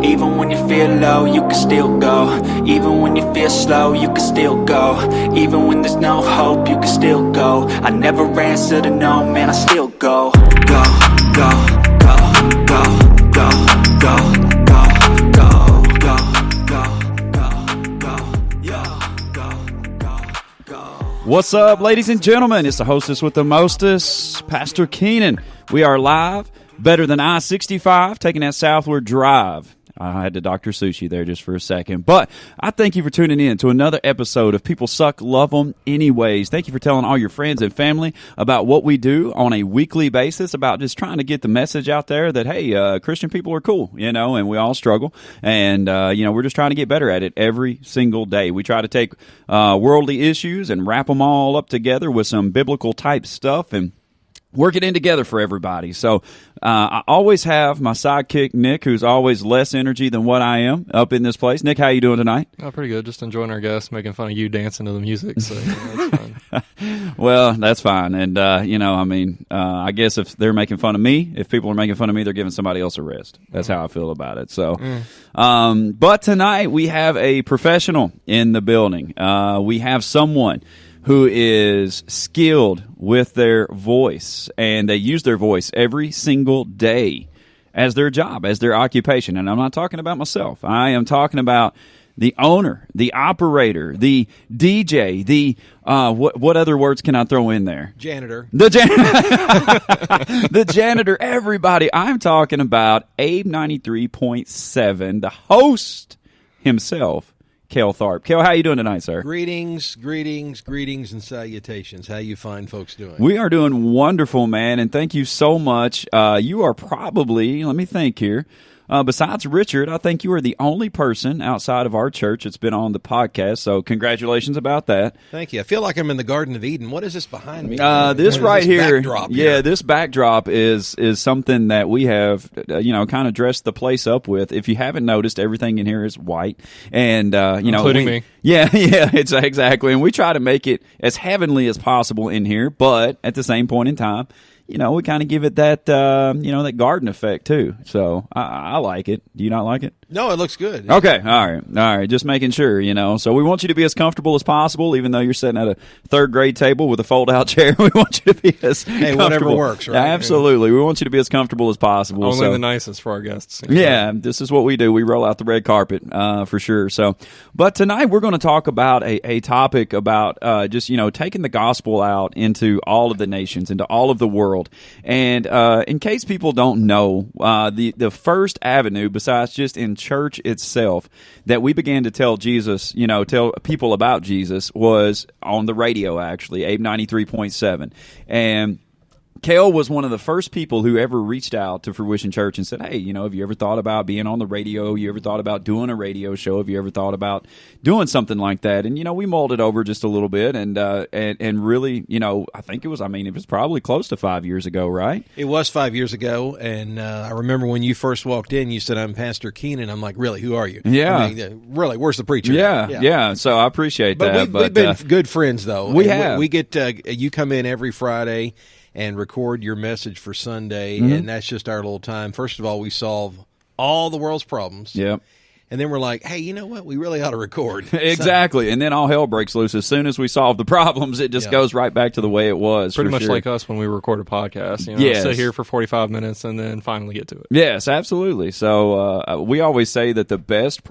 Even when you feel low, you can still go. Even when you feel slow, you can still go. Even when there's no hope, you can still go. I never answer to no, man, I still go. Go, go, go, go, go, go, go, go, go, go, go. What's up, ladies and gentlemen? It's the hostess with the mostest, Pastor Keenan. We are live, better than I-65, taking that southward drive. I had to Dr. Sushi there just for a second. But I thank you for tuning in to another episode of People Suck, Love 'Em Anyways. Thank you for telling all your friends and family about what we do on a weekly basis, about just trying to get the message out there that, hey, Christian people are cool, and we all struggle. And, we're just trying to get better at it every single day. We try to take worldly issues and wrap them all up together with some biblical type stuff and work it in together for everybody. So I always have my sidekick, Nick, who's always less energy than what I am up in this place. Nick, how you doing tonight? Oh, pretty good. Just enjoying our guests, making fun of you dancing to the music. So, that's fine. Well, that's fine. And, I guess if they're making fun of me, if people are making fun of me, they're giving somebody else a rest. That's how I feel about it. So, but tonight we have a professional in the building. We have someone who is skilled with their voice, and they use their voice every single day as their job, as their occupation. And I'm not talking about myself. I am talking about the owner, the operator, the DJ, the what other words can I throw in there? Janitor. The janitor, everybody. I'm talking about Abe 93.7, the host himself, Cale Tharp. Cale, how you doing tonight, sir? Greetings, and salutations. How you fine folks doing? We are doing wonderful, man, and thank you so much. You are probably, let me think here, besides Richard, I think you are the only person outside of our church that's been on the podcast, so congratulations about that. Thank you. I feel like I'm in the Garden of Eden. What is this behind me? This right here, backdrop here? This backdrop is something that we have, kind of dressed the place up with. If you haven't noticed, everything in here is white, and including me. Yeah, it's exactly, and we try to make it as heavenly as possible in here, but at the same point in time, we kind of give it that, that garden effect too. So I like it. Do you not like it? No, it looks good. Okay, all right. Just making sure, So we want you to be as comfortable as possible, even though you're sitting at a third grade table with a fold-out chair. We want you to be as comfortable. Whatever works, right? Yeah, absolutely. We want you to be as comfortable as possible. Only the nicest for our guests. Yeah, this is what we do. We roll out the red carpet for sure. So, but tonight we're going to talk about a topic about just taking the gospel out into all of the nations, into all of the world. And in case people don't know, the first avenue, besides just in church itself, that we began to tell Jesus, tell people about Jesus, was on the radio, actually, Abe 93.7. And Cale was one of the first people who ever reached out to Fruition Church and said, hey, have you ever thought about being on the radio? You ever thought about doing a radio show? Have you ever thought about doing something like that? And, we mulled it over just a little bit and really, I think it was probably close to 5 years ago, right? It was 5 years ago, and I remember when you first walked in, you said, I'm Pastor Keenan. I'm like, really, who are you? Yeah. Really, where's the preacher? Yeah. So I appreciate that. We've been good friends, though. We have. We get, you come in every Friday and record your message for Sunday, and that's just our little time. First of all, we solve all the world's problems. Yep. And then we're like, hey, you know what? We really ought to record. Exactly. And then all hell breaks loose. As soon as we solve the problems, it just goes right back to the way it was. Pretty much like us when we record a podcast. Yes. Sit here for 45 minutes and then finally get to it. Yes, absolutely. So we always say that the best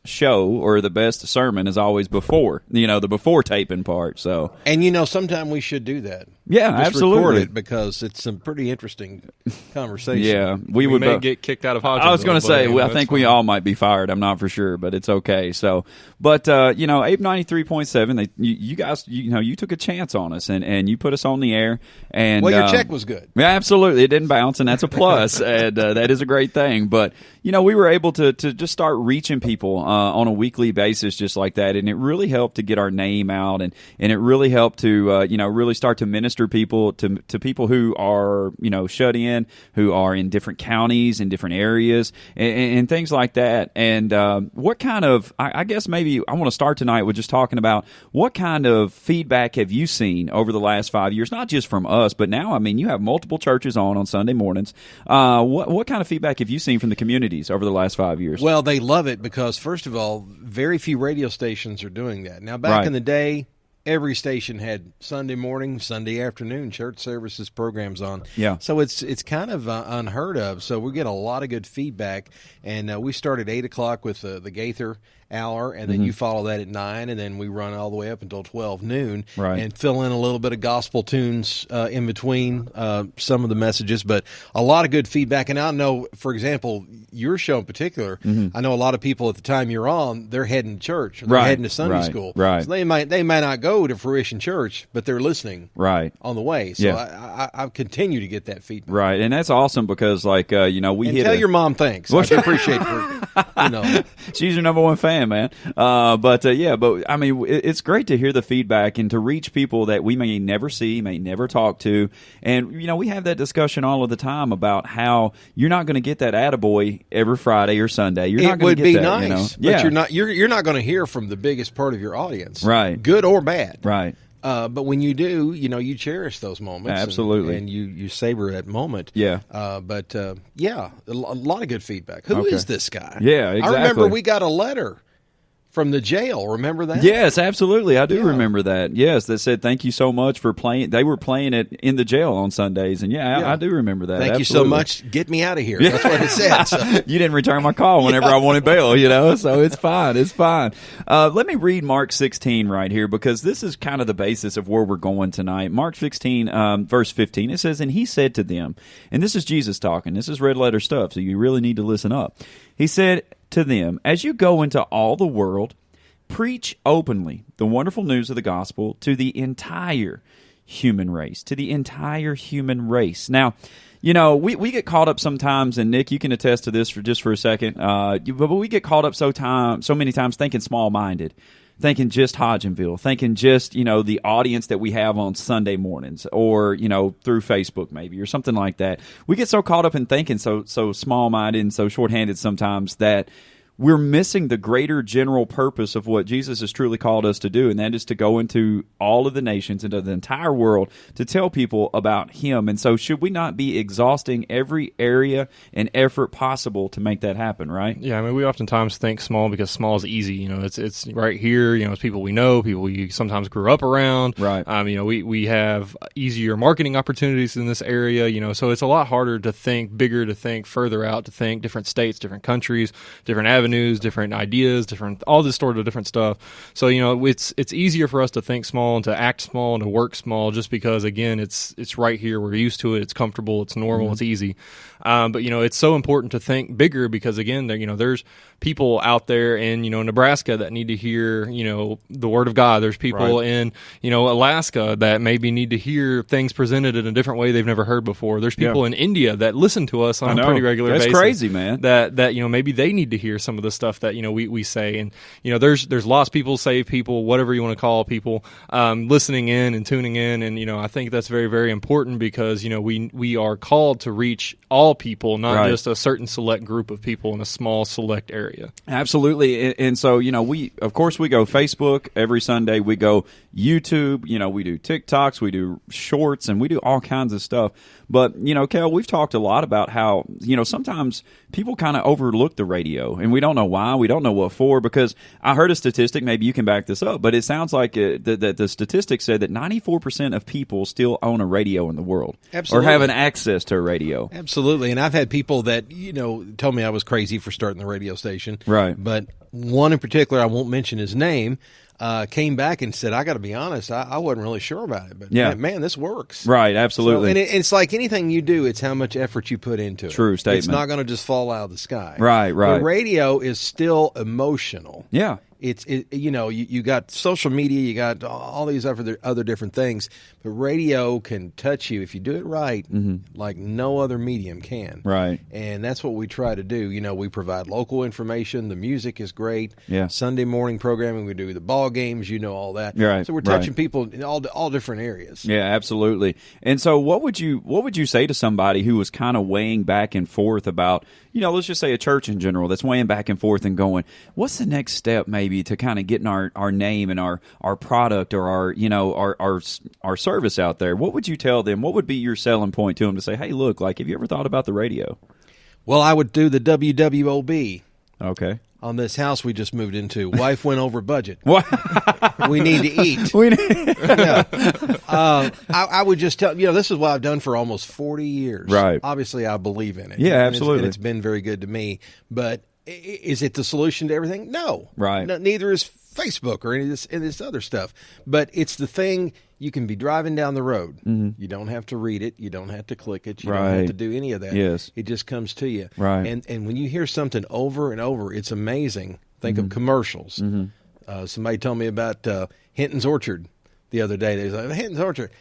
show or the best sermon is always before, the before taping part. So, and sometime we should do that. Yeah, just absolutely. Record it because it's some pretty interesting conversation. Yeah, we may get kicked out of Hodgins. I was going to say, I think we all might be fired. I'm not for sure, but it's okay. So, but Abe 93.7, you guys, you took a chance on us and you put us on the air. And your check was good. Yeah, absolutely, it didn't bounce, and that's a plus, and that is a great thing. But we were able to just start reaching people on a weekly basis, just like that, and it really helped to get our name out, and it really helped to really start to minister minister people to people who are, shut in, who are in different counties, in different areas, and things like that. And what kind of, I guess maybe I want to start tonight with just talking about what kind of feedback have you seen over the last 5 years, not just from us, but now, you have multiple churches on Sunday mornings. What kind of feedback have you seen from the communities over the last 5 years? Well, they love it because, first of all, very few radio stations are doing that. Now, back in the day, every station had Sunday morning, Sunday afternoon church services programs on. Yeah. So it's kind of unheard of. So we get a lot of good feedback. And we start at 8 o'clock with the Gaither hour, and then you follow that at 9, and then we run all the way up until 12 noon and fill in a little bit of gospel tunes in between some of the messages. But a lot of good feedback. And I know, for example, your show in particular, I know a lot of people at the time you're on, they're heading to church, or they're heading to Sunday school. Right. So they might not go to Fruition Church, but they're listening on the way. So I continue to get that feedback. Right, and that's awesome because, we tell your mom thanks. I appreciate it for, She's your number one fan, man. It's great to hear the feedback and to reach people that we may never see, may never talk to. And, we have that discussion all of the time about how you're not going to get that attaboy every Friday or Sunday. You're not going to get that. It would be nice, but you're not going to hear from the biggest part of your audience. Right. Good or bad. Right. But when you do, you cherish those moments. Absolutely. And you savor that moment. Yeah. A lot of good feedback. Who is this guy? Yeah, exactly. I remember we got a letter from the jail. Remember that? Yes, absolutely. I do remember that. Yes, that said thank you so much for playing. They were playing it in the jail on Sundays, and I do remember that. Thank you so much. Get me out of here. That's what it said. So. You didn't return my call whenever I wanted bail, so it's fine. It's fine. Let me read Mark 16 right here because this is kind of the basis of where we're going tonight. Mark 16, verse 15, it says, "And he said to them," and this is Jesus talking. This is red letter stuff, so you really need to listen up. He said to them, "As you go into all the world, preach openly the wonderful news of the gospel to the entire human race." To the entire human race. Now, we get caught up sometimes, and Nick, you can attest to this for a second. But we get caught up so many times thinking small-minded, thinking just Hodgenville, thinking just the audience that we have on Sunday mornings, or through Facebook maybe, or something like that. We get so caught up in thinking so small-minded and so short-handed sometimes that we're missing the greater general purpose of what Jesus has truly called us to do, and that is to go into all of the nations, into the entire world, to tell people about Him. And so should we not be exhausting every area and effort possible to make that happen, right? Yeah, we oftentimes think small because small is easy. It's right here. It's people we know, people we sometimes grew up around. Right. We have easier marketing opportunities in this area, so it's a lot harder to think bigger, to think further out, to think different states, different countries, different avenues, different ideas, all this sort of different stuff. So it's easier for us to think small and to act small and to work small, just because again it's right here. We're used to it. It's comfortable. It's normal. It's easy. But it's so important to think bigger because again, there's people out there in Nebraska that need to hear the Word of God. There's people in Alaska that maybe need to hear things presented in a different way they've never heard before. There's people in India that listen to us on a pretty regular basis. That's crazy, man. That maybe they need to hear some of the stuff that we say. And there's lost people, saved people, whatever you want to call people, listening in and tuning in. And I think that's very, very important because we are called to reach all people, not just a certain select group of people in a small select area. Absolutely. And so we go Facebook every Sunday. We go YouTube. We do TikToks. We do shorts, and we do all kinds of stuff. But Cale, we've talked a lot about how sometimes people kind of overlook the radio, and we don't know why. We don't know what for, because I heard a statistic. Maybe you can back this up, but it sounds like that the statistic said that 94% of people still own a radio in the world. Absolutely. Or have an access to a radio. Absolutely. And I've had people that told me I was crazy for starting the radio station. Right. But one in particular, I won't mention his name, came back and said, I got to be honest, I wasn't really sure about it, but man, this works. Right, absolutely. So, and it's like anything you do, it's how much effort you put into it. True statement. It's not going to just fall out of the sky. Right. The radio is still emotional. Yeah. you got social media, you got all these other different things, but radio can touch you if you do it right, like no other medium can. Right. And that's what we try to do. We provide local information. The music is great. Yeah. Sunday morning programming, we do the ball games, all that. Right. So we're touching people in all different areas. Yeah, absolutely. And so what would you say to somebody who was kind of weighing back and forth about, let's just say a church in general that's weighing back and forth and going, what's the next step maybe to kind of getting our name and our product or our service out there? What would you tell them? What would be your selling point to them to say, hey, look, like, have you ever thought about the radio? Well, I would do the WWOB. Okay. On this house we just moved into. Wife went over budget. What? We need to eat. Yeah. I would just tell, this is what I've done for almost 40 years. Right. Obviously, I believe in it. Yeah, absolutely. And it's been very good to me. But is it the solution to everything? No. Right. No, neither is Facebook or any of this other stuff. But it's the thing. You can be driving down the road. Mm-hmm. You don't have to read it. You don't have to click it. You don't have to do any of that. Yes. It just comes to you. Right. And when you hear something over and over, it's amazing. Think of commercials. Mm-hmm. Somebody told me about Hinton's Orchard the other day. They was like, Hinton's Orchard.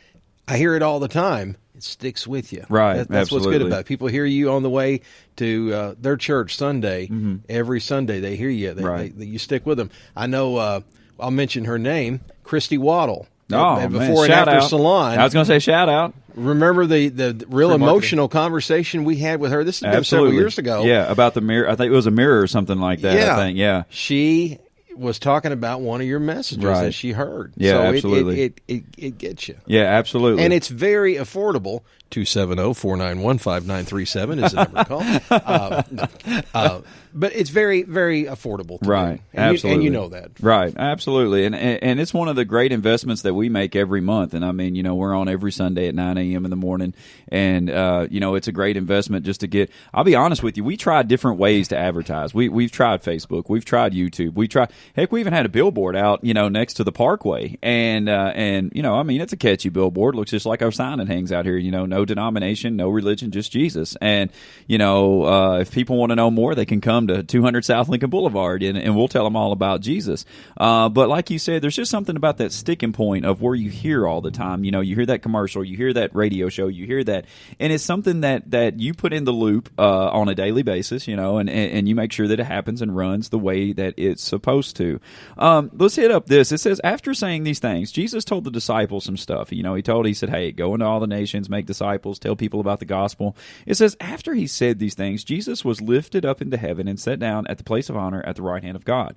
I hear it all the time. It sticks with you. Right. That's absolutely. what's good about it. People hear you on the way to their church Sunday. Mm-hmm. Every Sunday they hear you. You stick with them. I know, I'll mention her name, Christy Waddle. Oh, before man. and Shout after out. Salon. I was going to say shout out. Remember the real emotional conversation we had with her? This has been several years ago. Yeah, about the mirror. I think it was a mirror or something like that. Yeah. I think. Yeah. She was talking about one of your messages that she heard. Yeah, so absolutely. It gets you. Yeah, absolutely. And it's very affordable. 270-491-5937 is the number to call. But it's very, very affordable to right. do. And absolutely. and you know that. Right. Absolutely. And it's one of the great investments that we make every month. And I mean, we're on every Sunday at 9 a.m. in the morning. And, it's a great investment just to get, I'll be honest with you, we tried different ways to advertise. We've tried Facebook. We've tried YouTube. We even had a billboard out, next to the Parkway. And it's a catchy billboard. Looks just like our sign that hangs out here, no denomination, no religion, just Jesus. And, if people want to know more, they can come to 200 South Lincoln Boulevard and we'll tell them all about Jesus. But like you said, there's just something about that sticking point of where you hear all the time. You hear that commercial, you hear that radio show, you hear that, and it's something that you put in the loop on a daily basis, and you make sure that it happens and runs the way that it's supposed to. Let's hit up this. It says, after saying these things, Jesus told the disciples some stuff. He said, hey, go into all the nations, make disciples, tell people about the gospel. It says, after he said these things, Jesus was lifted up into heaven and sat down at the place of honor at the right hand of God.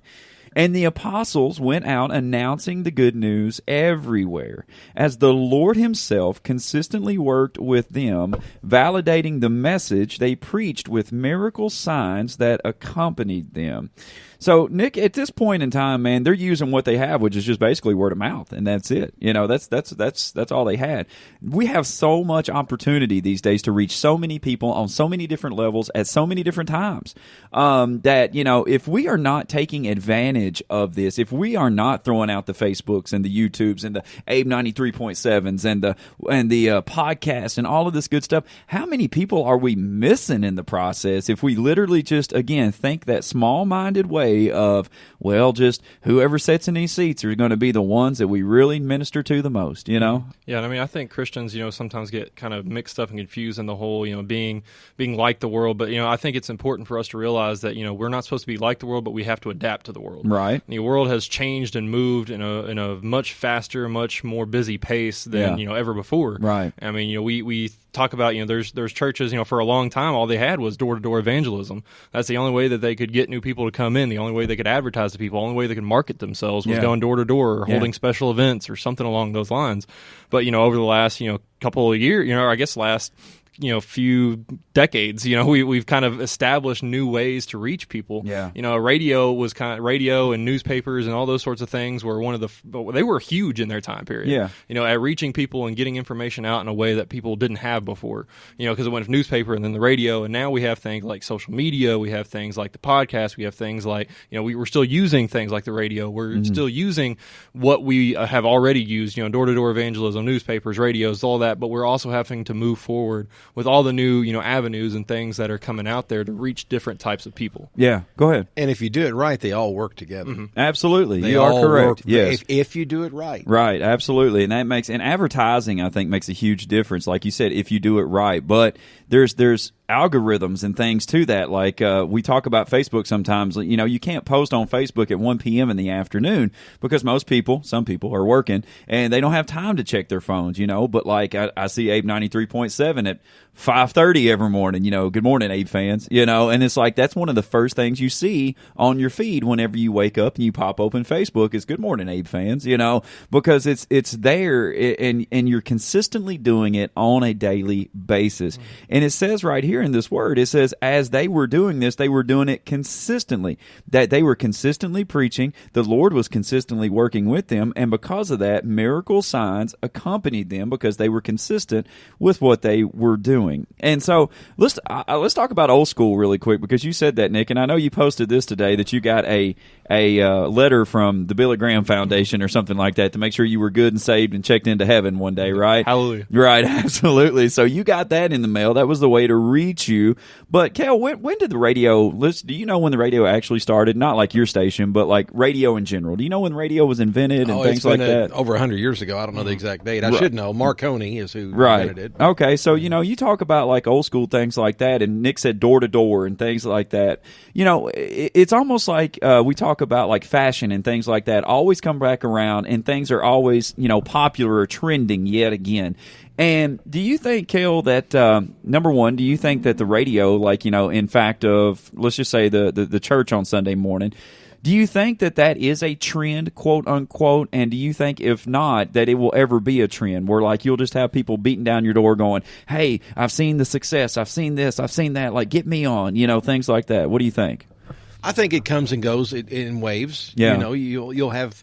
And the apostles went out announcing the good news everywhere, as the Lord himself consistently worked with them, validating the message they preached with miracle signs that accompanied them. So, Nick, at this point in time, man, they're using what they have, which is just basically word of mouth, and that's it. That's all they had. We have so much opportunity these days to reach so many people on so many different levels at so many different times that, if we are not taking advantage of this, if we are not throwing out the Facebooks and the YouTubes and the Abe 93.7s and the podcasts and all of this good stuff, how many people are we missing in the process if we literally just, again, think that small-minded way of, well, just whoever sits in these seats are going to be the ones that we really minister to the most, Yeah, and I think Christians, sometimes get kind of mixed up and confused in the whole, being like the world. But, I think it's important for us to realize that, we're not supposed to be like the world, but we have to adapt to the world. Right. The world has changed and moved in a much faster, much more busy pace than, ever before. Right. I mean, we talk about, there's churches, for a long time, all they had was door-to-door evangelism. That's the only way that they could get new people to come in. The only way they could advertise to people, the only way they could market themselves was going door-to-door or holding special events or something along those lines. But, over the last, couple of years, or I guess last few decades, we've kind of established new ways to reach people. Yeah. Radio and newspapers and all those sorts of things were they were huge in their time period. Yeah. At reaching people and getting information out in a way that people didn't have before. Because it went from newspaper and then the radio, and now we have things like social media, we have things like the podcast, we have things like, we're still using things like the radio. We're still using what we have already used, door-to-door evangelism, newspapers, radios, all that, but we're also having to move forward with all the new, avenues and things that are coming out there to reach different types of people. Yeah, go ahead. And if you do it right, they all work together. Mm-hmm. Absolutely. They you are all correct. work, yes. if you do it right. Right, absolutely. And advertising, I think, makes a huge difference, like you said, if you do it right. But there's algorithms and things to that. Like we talk about Facebook sometimes. You can't post on Facebook at 1 p.m. in the afternoon because some people are working and they don't have time to check their phones, But like I see Abe 93.7 at 5:30 every morning, good morning, Abe fans, and it's like that's one of the first things you see on your feed whenever you wake up and you pop open Facebook is good morning, Abe fans, because it's there and you're consistently doing it on a daily basis. And it says right here in this word, it says, as they were doing this, they were doing it consistently, that they were consistently preaching. The Lord was consistently working with them. And because of that, miracle signs accompanied them because they were consistent with what they were doing. And so let's talk about old school really quick, because you said that, Nick, and I know you posted this today that you got a letter from the Billy Graham Foundation or something like that to make sure you were good and saved and checked into heaven one day, right? Hallelujah. Right, absolutely. So you got that in the mail. That was the way to reach you. But, Cale, when did the radio, do you know when the radio actually started? Not like your station, but like radio in general. Do you know when radio was invented and things like that? Over 100 years ago. I don't know the exact date. I should know. Marconi is who invented it. Okay, so, you talk about like old school things like that, and Nick said door to door and things like that. It's almost like we talk about like fashion and things like that always come back around, and things are always, popular or trending yet again. And do you think, Cale, that number one, do you think that the radio, like, in fact of, let's just say the church on Sunday morning, do you think that is a trend, quote unquote? And do you think, if not, that it will ever be a trend where like you'll just have people beating down your door going, hey, I've seen the success, I've seen this, I've seen that, like get me on, things like that. What do you think? I think it comes and goes in waves. Yeah. You'll have,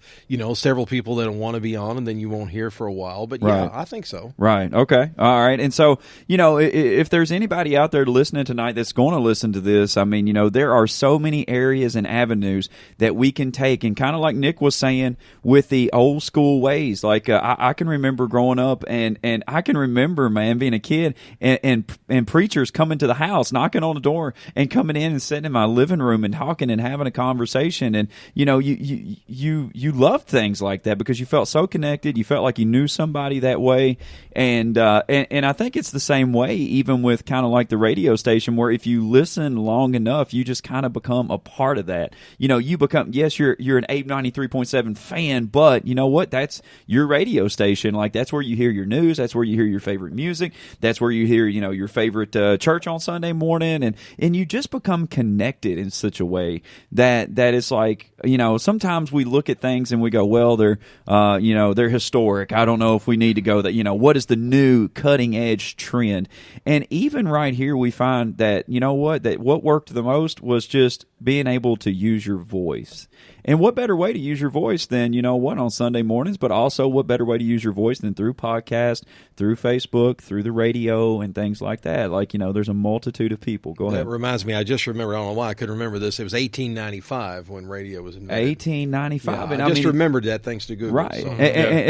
several people that want to be on, and then you won't hear for a while. But yeah, Right. I think so. Right. Okay. All right. And so, if there's anybody out there listening tonight that's going to listen to this, I mean, there are so many areas and avenues that we can take, and kind of like Nick was saying with the old school ways. Like I can remember growing up, and I can remember, man, being a kid, and preachers coming to the house, knocking on the door, and coming in and sitting in my living room and talking and having a conversation, and you loved things like that because you felt so connected. You felt like you knew somebody that way, and I think it's the same way even with kind of like the radio station, where if you listen long enough, you just kind of become a part of that. You become, yes, you're an Abe 93.7 fan, but you know what? That's your radio station. Like that's where you hear your news. That's where you hear your favorite music. That's where you hear your favorite church on Sunday morning, and you just become connected in such a way that it's like, sometimes we look at things and we go, well, they're historic. I don't know if we need to go that, what is the new cutting edge trend? And even right here, we find that, that what worked the most was just being able to use your voice. And what better way to use your voice than, on Sunday mornings, but also what better way to use your voice than through podcast, through Facebook, through the radio, and things like that. Like, there's a multitude of people. Go ahead. That reminds me, I just remember, I don't know why I couldn't remember this. It was 1895 when radio was invented. 1895. Yeah, and I just remembered that thanks to Google. Right.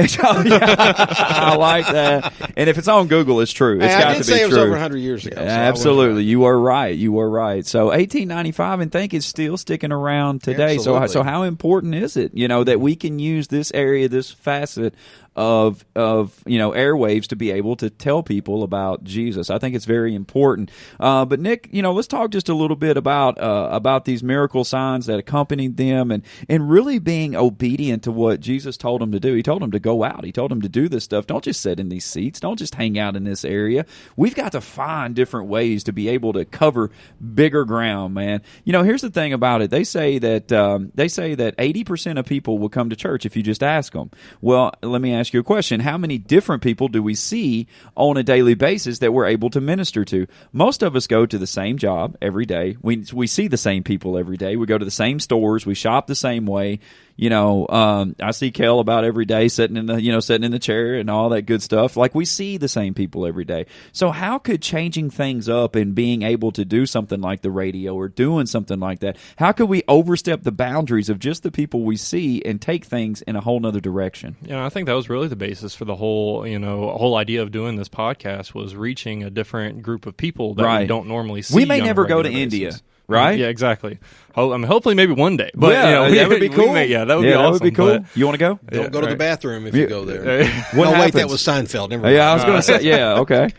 So. I like that. And if it's on Google, it's true. It's got to be true. I did say it was over 100 years ago. So absolutely. You are right. You are right. So 1895, and think it's still sticking around today. Absolutely. So how important is it, that we can use this area, this facet of airwaves to be able to tell people about Jesus? I think it's very important. But Nick, let's talk just a little bit about these miracle signs that accompanied them, and really being obedient to what Jesus told them to do. He told them to go out. He told them to do this stuff. Don't just sit in these seats. Don't just hang out in this area. We've got to find different ways to be able to cover bigger ground, man. Here's the thing about it. They say that 80% of people will come to church if you just ask them. Well, let me ask you a question. How many different people do we see on a daily basis that we're able to minister to? Most of us go to the same job every day. We see the same people every day. We go to the same stores. We shop the same way. I see Cale about every day sitting in the chair and all that good stuff. Like we see the same people every day. So how could changing things up and being able to do something like the radio or doing something like that, how could we overstep the boundaries of just the people we see and take things in a whole nother direction? I think that was really the basis for the whole, whole idea of doing this podcast was reaching a different group of people that we don't normally see. We may on a never go to regular India. basis. Right? Yeah, exactly. Hopefully, maybe one day. But that would be cool. That would be awesome. That would be cool. But, you want to go? Don't go to the bathroom if you go there. What wait, happens? that was Seinfeld. Never mind. Yeah, I was going to say. Yeah, okay.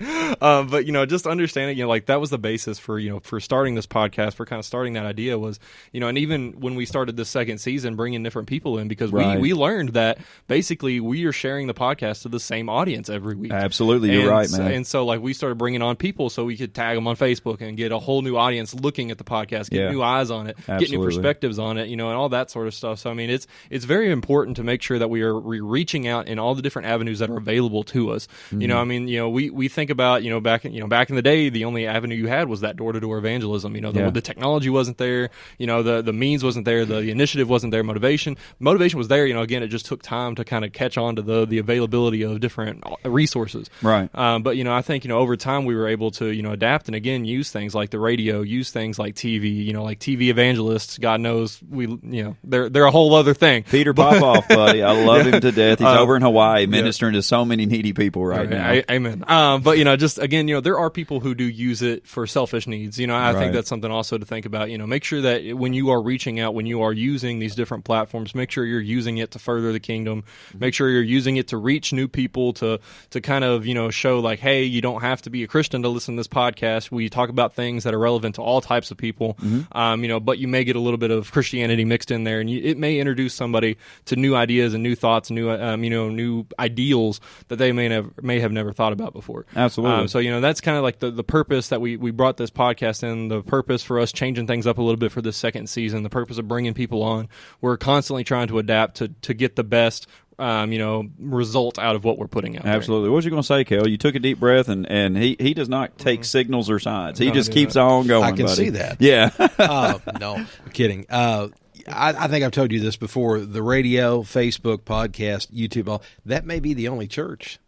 But just understanding, like that was the basis for for starting this podcast, for kind of starting that idea was, and even when we started this second season, bringing different people in because we learned that basically we are sharing the podcast to the same audience every week. Absolutely, you're right, man. And so like we started bringing on people so we could tag them on Facebook and get a whole new audience looking at the podcast, get new eyes on it, get new perspectives on it, and all that sort of stuff. So I mean, it's very important to make sure that we are reaching out in all the different avenues that are available to us. Mm-hmm. We think about back in the day, the only avenue you had was that door-to-door evangelism. The technology wasn't there, the means wasn't there, the initiative wasn't there, motivation was there. Again, it just took time to kind of catch on to the availability of different resources. Right. But I think over time we were able to adapt and again use things like the radio, use things like TV. Like TV evangelists, God knows they're a whole other thing. Peter Popoff, buddy, I love him to death. He's over in Hawaii ministering to so many needy people right now. Amen. But just again, there are people who do use it for selfish needs. I think that's something also to think about. Make sure that when you are reaching out, when you are using these different platforms, make sure you're using it to further the kingdom. Make sure you're using it to reach new people, to kind of show like, hey, you don't have to be a Christian to listen to this podcast. We talk about things that are relevant to all types of people. But you may get a little bit of Christianity mixed in there, and it may introduce somebody to new ideas and new thoughts, new ideals that they may have never thought about before. Absolutely. So that's kind of like the purpose that we brought this podcast in. The purpose for us changing things up a little bit for this second season. The purpose of bringing people on. We're constantly trying to adapt to get the best result out of what we're putting out. Absolutely. What was you going to say, Cale? You took a deep breath, and he does not take signals or signs. He just keeps on going. I can buddy. see that. Yeah. No, I'm kidding. I think I've told you this before. The radio, Facebook, podcast, YouTube, that may be the only church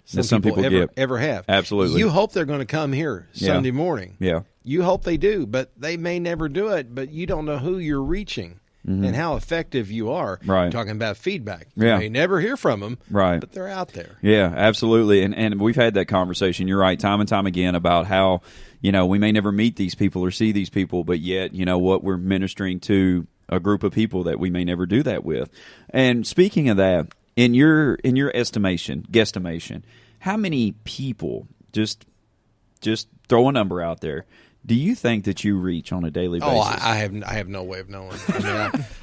some people ever have. Absolutely. You hope they're going to come here Sunday morning. Yeah. You hope they do, but they may never do it, but you don't know who you're reaching. And how effective you are. Right. Talking about feedback. Yeah. You may never hear from them, but they're out there. Yeah, absolutely. And we've had that conversation, you're right, time and time again about how, we may never meet these people or see these people, but yet, what we're ministering to a group of people that we may never do that with. And speaking of that, in your guesstimation, how many people, just throw a number out there, do you think that you reach on a daily basis? Oh, I have no way of knowing.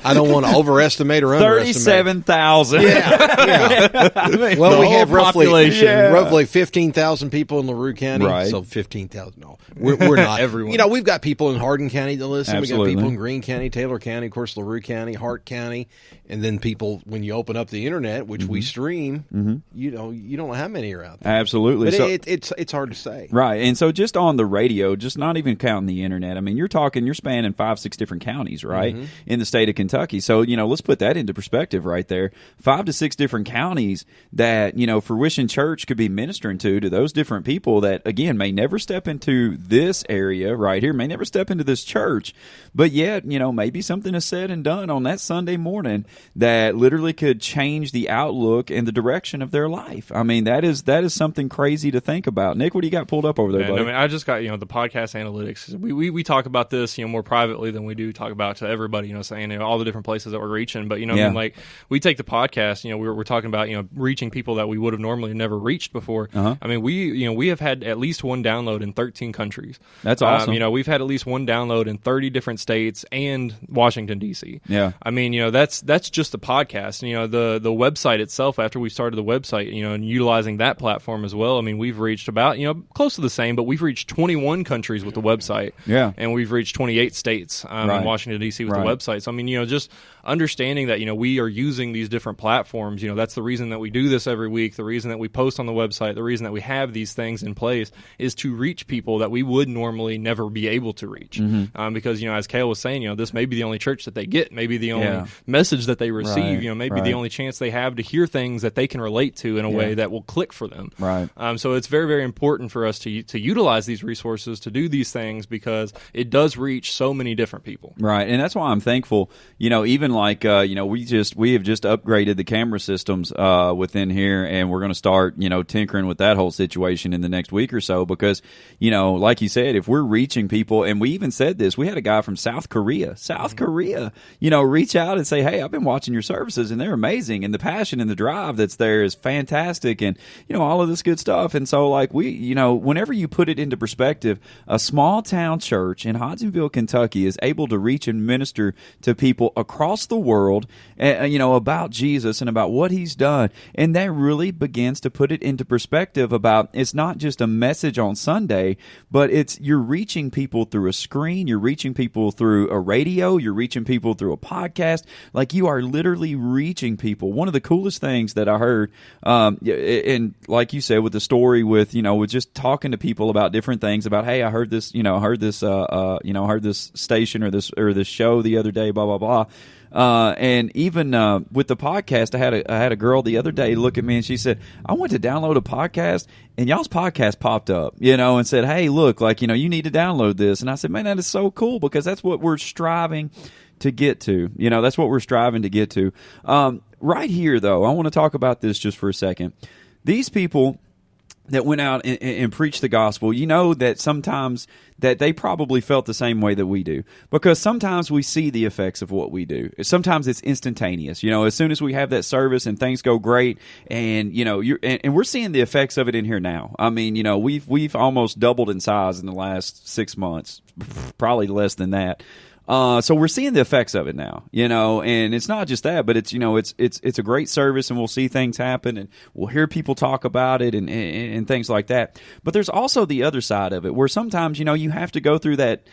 I don't want to overestimate or underestimate. 37,000. Yeah. Well, we have roughly 15,000 people in LaRue County. Right. So 15,000. No, we're not. Everyone. We've got people in Hardin County that listen. Absolutely. We got people in Greene County, Taylor County, of course, LaRue County, Hart County, and then people when you open up the internet, which we stream. You don't know how many are out there. Absolutely. But it's hard to say. Right. And so just on the radio, just not even counting the internet, I mean, you're spanning 5-6 different counties, right, in the state of Kentucky. So, let's put that into perspective right there. 5 to 6 different counties that, Fruition Church could be ministering to those different people that, again, may never step into this area right here, may never step into this church, but yet, maybe something is said and done on that Sunday morning that literally could change the outlook and the direction of their life. I mean, that is something crazy to think about. Nick, what do you got pulled up over there, buddy? I mean, I just got, the podcast analytics. We talk about this, more privately than we do talk about to everybody, saying all the different places that we're reaching. But, I mean, like we take the podcast, we're talking about, reaching people that we would have normally never reached before. I mean, we have had at least one download in 13 countries. That's awesome. We've had at least one download in 30 different states and Washington, D.C. Yeah. I mean, that's just the podcast. The website itself, after we started the website, and utilizing that platform as well, I mean, we've reached about, close to the same, but we've reached 21 countries with the website. Yeah. And we've reached 28 states in Washington, D.C. with the website. So, I mean, just understanding that, we are using these different platforms, that's the reason that we do this every week, the reason that we post on the website, the reason that we have these things in place is to reach people that we would normally never be able to reach. Because, as Cale was saying, this may be the only church that they get, maybe the only message that they receive, maybe the only chance they have to hear things that they can relate to in a way that will click for them. Right. So it's very, very important for us to utilize these resources, to do these things because it does reach so many different people. Right, and that's why I'm thankful. Even like we have just upgraded the camera systems within here, and we're going to start tinkering with that whole situation in the next week or so because like you said, if we're reaching people, and we even said this, we had a guy from South Korea, reach out and say, hey, I've been watching your services and they're amazing, and the passion and the drive that's there is fantastic, and all of this good stuff. And so like whenever you put it into perspective, a small town church in Hodgsonville, Kentucky is able to reach and minister to people across the world about Jesus and about what he's done, and that really begins to put it into perspective about it's not just a message on Sunday, but you're reaching people through a screen, you're reaching people through a radio, you're reaching people through a podcast. Like, you are literally reaching people. One of the coolest things that I heard, and like you said, with the story with just talking to people about different things, about, hey, I heard this, I heard this station or this show the other day, blah blah blah. And even with the podcast, I had a girl the other day look at me and she said, I went to download a podcast and y'all's podcast popped up, and said, hey, look, like, you need to download this. And I said, man, that is so cool, because that's what we're striving to get to. That's what we're striving to get to. Right here, though, I want to talk about this just for a second. These people that went out and preached the gospel, that sometimes that they probably felt the same way that we do, because sometimes we see the effects of what we do. Sometimes it's instantaneous. As soon as we have that service and things go great, and and we're seeing the effects of it in here now. I mean, we've almost doubled in size in the last 6 months, probably less than that. So we're seeing the effects of it now, and it's not just that, but it's a great service, and we'll see things happen, and we'll hear people talk about it and things like that. But there's also the other side of it, where sometimes, you have to go through that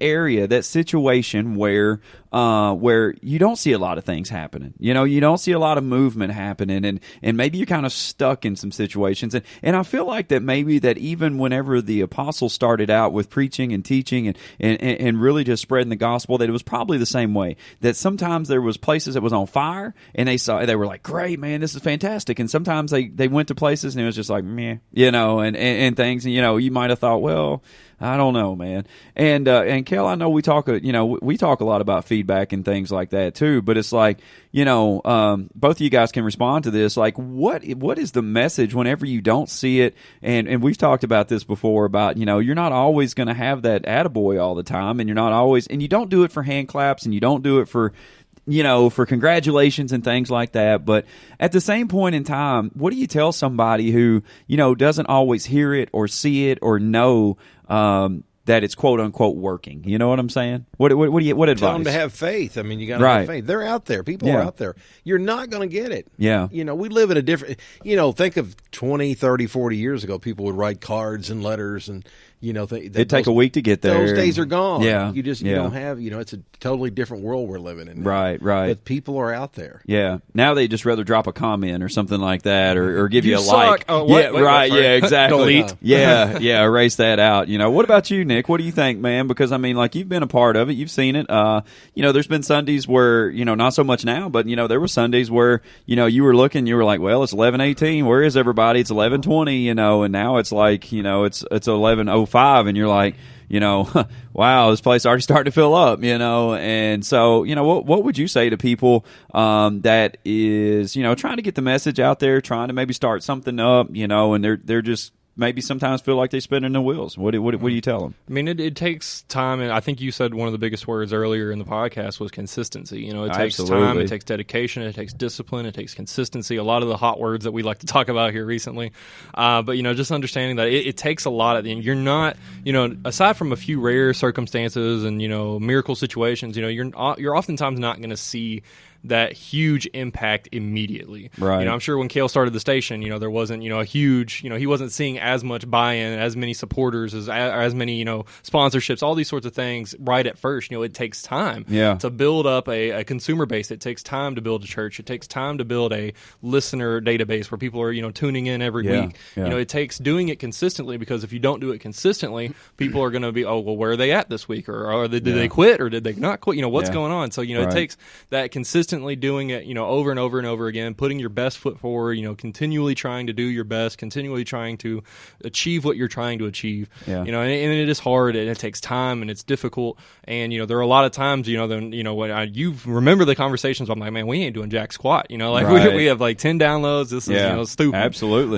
area, that situation where you don't see a lot of things happening. You don't see a lot of movement happening, and maybe you're kind of stuck in some situations. And I feel like that maybe that even whenever the apostles started out with preaching and teaching and really just spreading the gospel, that it was probably the same way. That sometimes there was places that was on fire, and they were like, great, man, this is fantastic. And sometimes they went to places and it was just like, meh, and things, and you might have thought, well, I don't know, man. And Cale, I know we talk a lot about feedback and things like that too, but it's like, both of you guys can respond to this. Like, what is the message whenever you don't see it? And we've talked about this before about, you're not always going to have that attaboy all the time, and you're not always, and you don't do it for hand claps, and you don't do it for congratulations and things like that. But at the same point in time, what do you tell somebody who, doesn't always hear it or see it or know that it's quote unquote working? You know what I'm saying? What advice? Tell them to have faith. I mean, you got to have faith. They're out there. People are out there. You're not going to get it. Yeah. We live in a different, think of 20, 30, 40 years ago, people would write cards and letters, and it'd take a week to get there. Those days are gone. Yeah. You don't have, it's a totally different world we're living in now. Right. But people are out there. Yeah. Now they just rather drop a comment or something like that, or give you a suck. like. Oh, what? Yeah, right. Yeah, exactly. Delete. Yeah. Erase that out. What about you, Nick? What do you think, man? Because I mean, like, you've been a part of it. You've seen it. There's been Sundays where, not so much now, but there were Sundays where, you were looking, you were like, well, it's 11:18. Where is everybody? It's 11:20. And now it's like, it's 11:05, and you're like, wow, this place already starting to fill up, and so, what would you say to people that is, trying to get the message out there, trying to maybe start something up, and they're just maybe sometimes feel like they're spinning their wheels? What do you tell them? I mean, it takes time, and I think you said one of the biggest words earlier in the podcast was consistency. It takes time, it takes dedication, it takes discipline, it takes consistency. A lot of the hot words that we like to talk about here recently. But just understanding that it takes a lot of. You're not, aside from a few rare circumstances and miracle situations, you're oftentimes not going to see that huge impact immediately. Right. I'm sure when Cale started the station, there wasn't, a huge, he wasn't seeing as much buy-in, as many supporters, as many, sponsorships, all these sorts of things right at first. It takes time to build up a consumer base. It takes time to build a church. It takes time to build a listener database where people are, tuning in every week. Yeah. It takes doing it consistently, because if you don't do it consistently, people are going to be, oh, well, where are they at this week? Or did they quit, or did they not quit? What's going on? So, it takes that consistency consistently doing it, over and over and over again, putting your best foot forward, continually trying to do your best, continually trying to achieve what you're trying to achieve. Yeah. And it is hard, and it takes time, and it's difficult. And there are a lot of times, when you remember the conversations. I'm like, man, we ain't doing jack squat. Right. we have like 10 downloads. This is stupid. Absolutely.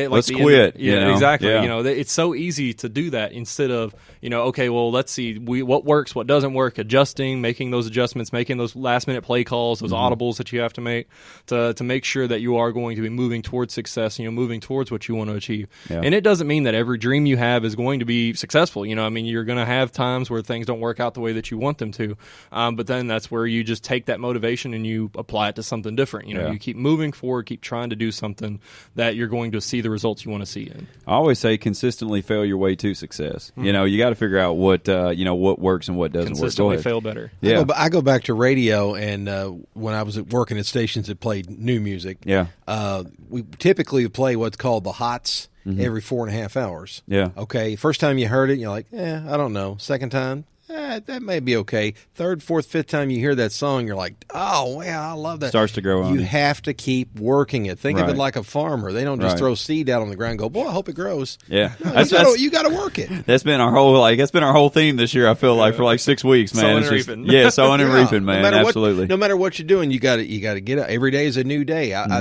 Let's quit. Exactly. Yeah. It's so easy to do that instead of okay, well, let's see what works, what doesn't work, adjusting, making those adjustments, making those last minute play calls, those audibles that you have to make to make sure that you are going to be moving towards success, moving towards what you want to achieve. Yeah. And it doesn't mean that every dream you have is going to be successful. You're going to have times where things don't work out the way that you want them to. But then that's where you just take that motivation and you apply it to something different. You keep moving forward, keep trying to do something that you're going to see the results you want to see in. I always say consistently fail your way to success. You got to figure out what what works and what doesn't work. Consistently fail better. Yeah. I go back to radio, and when I was working at stations that played new music, we typically play what's called the hots every 4.5 hours. Yeah. Okay. First time you heard it, you're like, I don't know. Second time, that may be okay. Third, fourth, fifth time you hear that song, you're like, oh, wow, I love that. Starts to grow on you. You have to keep working it. Think of it Right. like a farmer. They don't just throw seed out on the ground and go, boy, I hope it grows. Yeah. No, you got to work it. That's been our whole theme this year. I feel like for 6 weeks, man. Sowing It's and just- reaping. Yeah, sowing and reaping, man. Absolutely. No matter what you're doing, you got to get up. Every day is a new day. I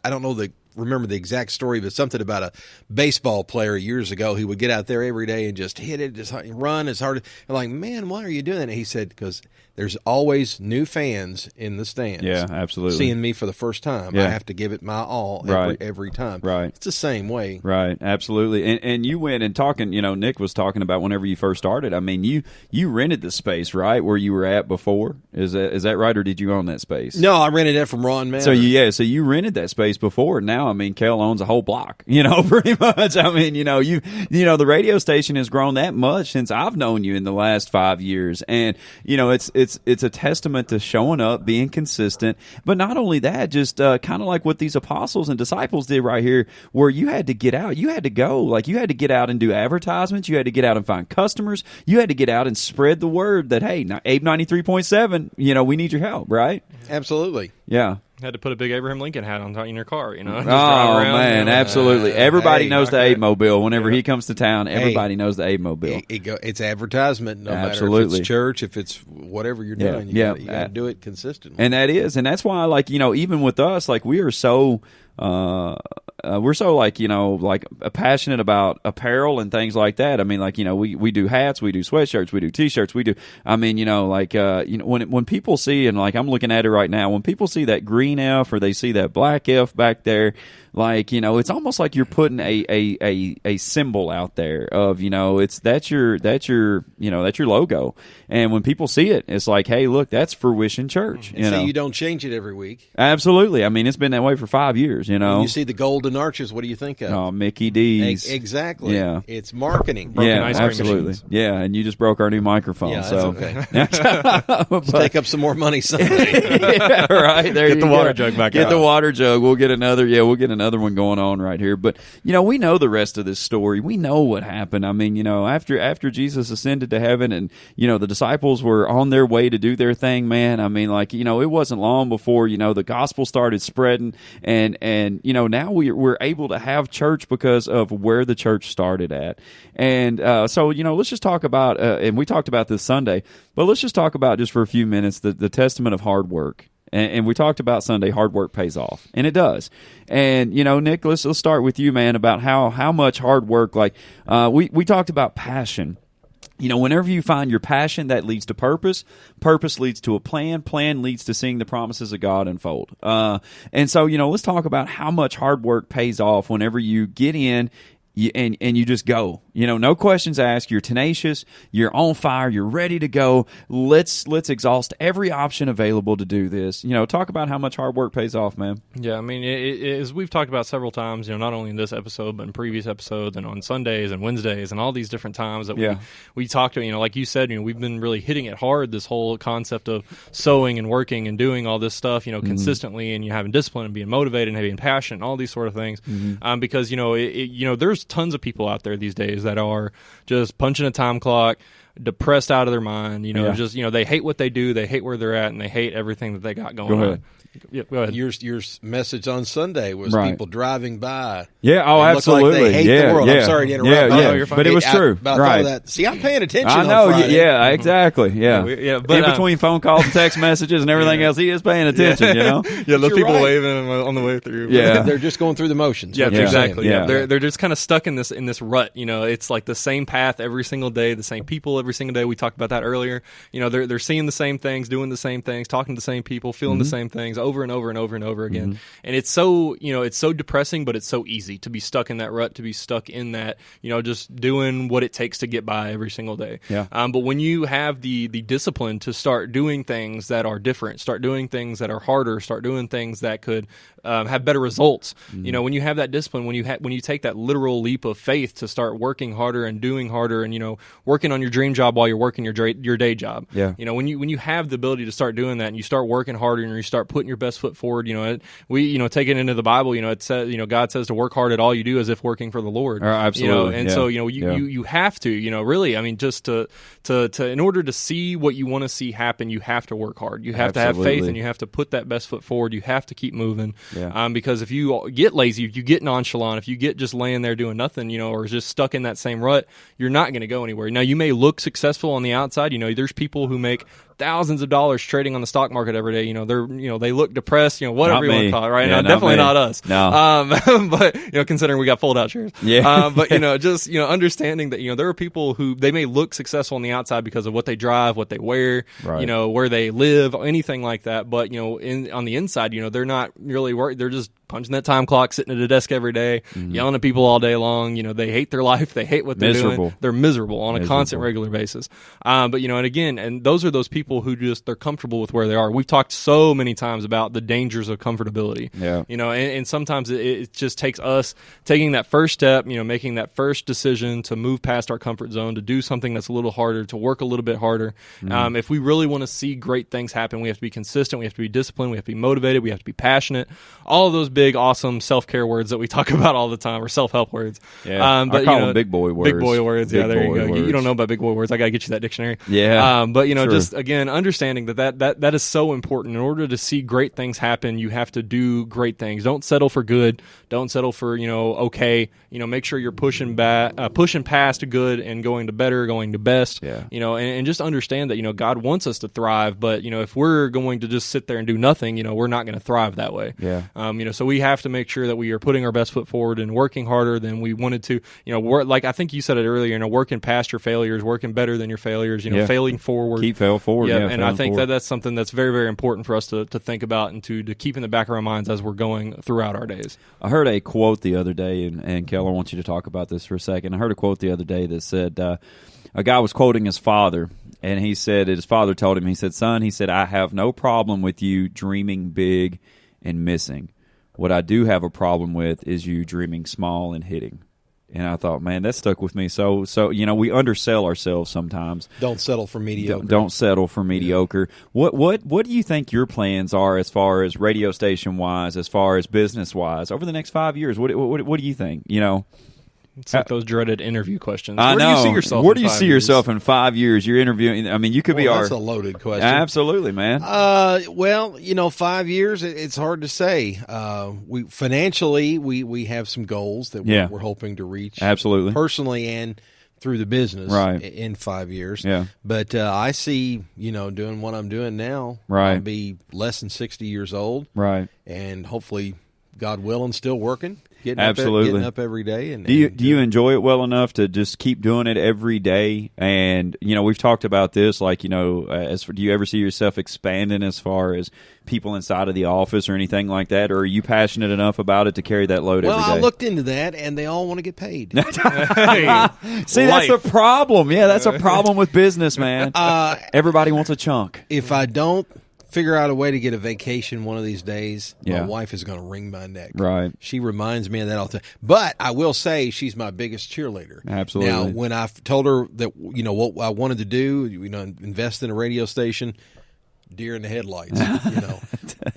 don't know remember the exact story, but something about a baseball player years ago who would get out there every day and just hit it, just run as hard. And like, man, why are you doing that? And he said, because there's always new fans in the stands. Yeah, absolutely. Seeing me for the first time. Yeah. I have to give it my all every time. Right. It's the same way. Right, absolutely. And you went and talking, Nick was talking about whenever you first started. I mean, you rented the space, right, where you were at before? Is that right, or did you own that space? No, I rented it from Ron Manor. So you rented that space before. Now, I mean, Cale owns a whole block, pretty much. I mean, the radio station has grown that much since I've known you in the last 5 years. And, it's a testament to showing up, being consistent. But not only that, just kind of like what these apostles and disciples did right here, where you had to get out. You had to go. Like, you had to get out and do advertisements. You had to get out and find customers. You had to get out and spread the word that, hey, Abe 93.7, we need your help, right? Absolutely. Yeah. Had to put a big Abraham Lincoln hat on in your car, Just Oh, drive around, man, absolutely. Everybody knows the Abe Mobile. Whenever Yeah. he comes to town, everybody knows the Abe Mobile. It's advertisement, no matter if Absolutely. it's church, if it's whatever you're doing. You got to do it consistently. And that's why, even with us, we are so passionate about apparel and things like that. I mean, we do hats, we do sweatshirts, we do T-shirts, we do. I mean, when people see, and I'm looking at it right now, when people see that green F or they see that black F back there, it's almost like you're putting a symbol out there of, that's your logo. And when people see it, it's like, hey, look, that's Fruition Church. You don't change it every week. Absolutely. I mean, it's been that way for 5 years, When you see the golden arches, what do you think of? Oh, Mickey D's. Exactly. Yeah. It's marketing. Broken ice cream absolutely. machines. Yeah, and you just broke our new microphone. Yeah, so. that's okay. Let's take up some more money someday. Yeah, right. There Get you the water go. jug back Get out. the water jug. We'll get another one going on right here. But, we know the rest of this story. We know what happened. I mean, after Jesus ascended to heaven and, the disciples were on their way to do their thing, man, I mean, it wasn't long before, the gospel started spreading and now we're able to have church because of where the church started at. And so, let's just talk about, and we talked about this Sunday, but let's just talk about just for a few minutes the testament of hard work. And we talked about Sunday, hard work pays off, and it does. And Nick, let's start with you, man, about how much hard work. We talked about passion. Whenever you find your passion, that leads to purpose. Purpose leads to a plan. Plan leads to seeing the promises of God unfold. And so, let's talk about how much hard work pays off whenever you get in. And you just go, no questions asked. You're tenacious. You're on fire. You're ready to go. Let's exhaust every option available to do this. Talk about how much hard work pays off, man. Yeah, I mean, as we've talked about several times, not only in this episode, but in previous episodes and on Sundays and Wednesdays and all these different times that we talked to, like you said, we've been really hitting it hard, this whole concept of sowing and working and doing all this stuff, consistently, and having discipline and being motivated and having passion and all these sort of things. Because, there's there's tons of people out there these days that are just punching a time clock, depressed out of their mind, just, they hate what they do, they hate where they're at, and they hate everything that they got going on. Yeah, go ahead. Your message on Sunday was people driving by. Yeah, Look absolutely. like they hate the world. I'm sorry to interrupt. Yeah, you're fine. but it was true. Right. See, I'm paying attention. I know. On Friday. Yeah, exactly. Yeah. But in between phone calls and text messages and everything else, he is paying attention. Yeah, those You're people right. waving on the way through. Yeah, they're just going through the motions. Yeah, exactly. Yeah. They're just kind of stuck in this rut. It's like the same path every single day, the same people every single day. We talked about that earlier. They're seeing the same things, doing the same things, talking to the same people, feeling the same things over and over and over and over again. And it's so it's so depressing, but it's so easy to be stuck in that rut, to be stuck in that just doing what it takes to get by every single day. Yeah. But when you have the discipline to start doing things that are different, start doing things that are harder, start doing things that could have better results. When you have that discipline, when you take that literal leap of faith to start working harder and doing harder, and working on your dream job while you're working your day job. Yeah. When you have the ability to start doing that, and you start working harder, and you start putting your best foot forward. We take it into the Bible. It says God says to work hard at all you do as if working for the Lord. Absolutely. So you have to really. I mean, just to in order to see what you want to see happen, you have to work hard. You have to have faith, and you have to put that best foot forward. You have to keep moving. Yeah. Because if you get lazy, if you get nonchalant, if you get just laying there doing nothing, or just stuck in that same rut, you're not going to go anywhere. Now, you may look successful on the outside. There's people who make thousands of dollars trading on the stock market every day. They look depressed. Whatever you want to call it. Right now, definitely not us. No. But considering we got fold out shares. Yeah. But just understanding that there are people who they may look successful on the outside because of what they drive, what they wear, right. Where they live, anything like that. But on the inside, they're not really worried. They're just punching that time clock, sitting at a desk every day, yelling at people all day long. They hate their life. They hate what they're doing. They're miserable on a constant, regular basis. But and those are those people who they're comfortable with where they are. We've talked so many times about the dangers of comfortability. Yeah. And sometimes it just takes us taking that first step, making that first decision to move past our comfort zone, to do something that's a little harder, to work a little bit harder. If we really want to see great things happen, we have to be consistent, we have to be disciplined, we have to be motivated, we have to be passionate. All of those big, awesome self-care words that we talk about all the time, or self-help words. Yeah. But I call them big boy words. Big boy words. Big There you go. words. You don't know about big boy words. I got to get you that dictionary. Yeah. But True. just again, understanding that is so important. In order to see great things happen, you have to do great things. Don't settle for good. Don't settle for okay. Make sure you're pushing past good and going to better, going to best. Yeah. And just understand that God wants us to thrive, but if we're going to just sit there and do nothing, we're not going to thrive that way. Yeah. So we have to make sure that we are putting our best foot forward and working harder than we wanted to. Work, like I think you said it earlier. Working past your failures, working better than your failures. Failing forward. Keep fail forward. Yeah, Yeah, and I think that's something that's very, very important for us to think about and to keep in the back of our minds as we're going throughout our days. I heard a quote the other day, and Cale, I want you to talk about this for a second. I heard a quote the other day that said, a guy was quoting his father, and he said, his father told him, he said, son, I have no problem with you dreaming big and missing. What I do have a problem with is you dreaming small and hitting. And I thought, man, that stuck with me. So we undersell ourselves sometimes. Don't settle for mediocre. Don't settle for mediocre. What do you think your plans are as far as radio station wise, as far as business wise, over the next 5 years? What do you think? It's like those dreaded interview questions. I know. Where do you see yourself? Where do you see yourself in 5 years? You're interviewing. I mean, you could be our. That's a loaded question. Absolutely, man. Well, 5 years. It's hard to say. We financially, we have some goals that we're hoping to reach. Absolutely. Personally and through the business. Right. In 5 years. Yeah. But I see, doing what I'm doing now. Right. I'll be less than 60 years old. Right. And hopefully, God willing, still working. Absolutely. Getting up every day. Do you enjoy it well enough to just keep doing it every day? And we've talked about this. Like do you ever see yourself expanding as far as people inside of the office or anything like that? Or are you passionate enough about it to carry that load every day? Well, I looked into that, and they all want to get paid. See, that's a problem. Yeah, that's a problem with business, man. Everybody wants a chunk. If I don't figure out a way to get a vacation one of these days, my wife is going to wring my neck. Right. She reminds me of that all the time. But I will say she's my biggest cheerleader. Absolutely. Now, when I told her that, what I wanted to do, invest in a radio station, deer in the headlights.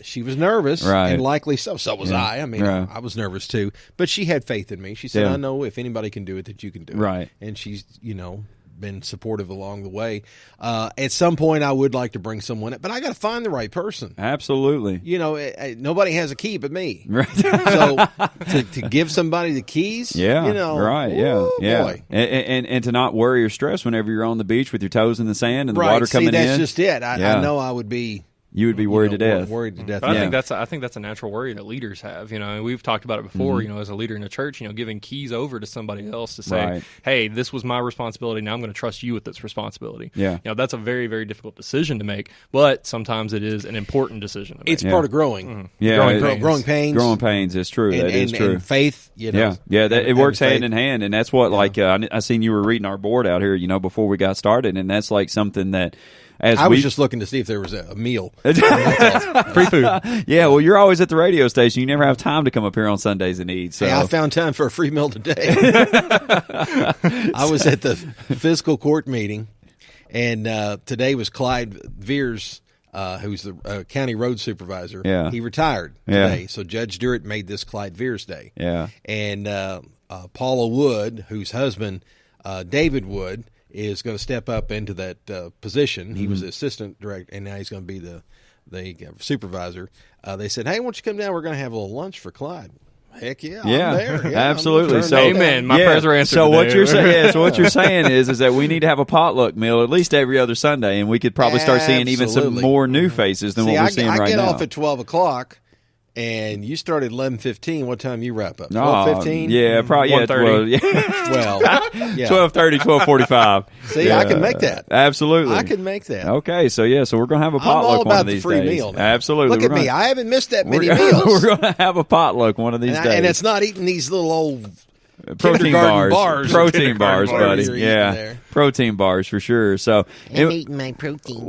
She was nervous, Right. and likely so. So was I. I mean, Right. I was nervous too. But she had faith in me. She said, Yeah. "I know if anybody can do it, that you can do it." Right. And she's, been supportive along the way. At some point, I would like to bring someone in, but I got to find the right person. Absolutely. Nobody has a key but me. Right. So to give somebody the keys, right, yeah. boy. And to not worry or stress whenever you're on the beach with your toes in the sand and the Right. water coming See, that's in. just it. I know I would be. You would be worried to death. Worried to death. But Yeah. I think that's a natural worry that leaders have. And we've talked about it before. As a leader in a church, giving keys over to somebody else to say, Right. "Hey, this was my responsibility. Now I'm going to trust you with this responsibility." Yeah. That's a very, very difficult decision to make. But sometimes it is an important decision to make. It's part of growing. Mm-hmm. Yeah, Growing pains. Growing pains is true. And, That is and, true. and faith, Yeah, it works hand in hand, and that's what I seen you were reading our board out here, before we got started, and that's like something that I was just looking to see if there was a meal. Free food. Yeah, well, you're always at the radio station. You never have time to come up here on Sundays and eat. So Hey, I found time for a free meal today. I was at the fiscal court meeting, and today was Clyde Veers, who's the county road supervisor. Yeah. He retired Yeah. today, so Judge Durrett made this Clyde Veers Day. Yeah. And Paula Wood, whose husband, David Wood, is going to step up into that position. He was the assistant director, and now he's going to be the supervisor. They said, "Hey, why don't you come down? We're going to have a little lunch for Clyde." Heck yeah, I'm there. Yeah, absolutely. I'm So, Amen. My prayers were answered So what today. you're saying, what you're saying is that we need to have a potluck meal at least every other Sunday, and we could probably start seeing even some Absolutely. more new faces than See, what we're seeing I right get now. off at 12 o'clock, and you start at 11:15. What time you wrap up? No, 12:15? yeah, probably 1:30. 12, yeah. Well, yeah. 12:30, 12:45. See, I can make that. Absolutely. I can make that. Okay, so we're going to have a I'm potluck all one about of the these free days. meal now. Absolutely. Look We're at me. gonna- I haven't missed that many We're meals. going to have a potluck one of these days. And it's not eating these little old protein kindergarten bars. bars. Protein bars, Kindergarten buddy. bars you're eating Yeah. there. Protein bars for sure. So I'm eating my protein.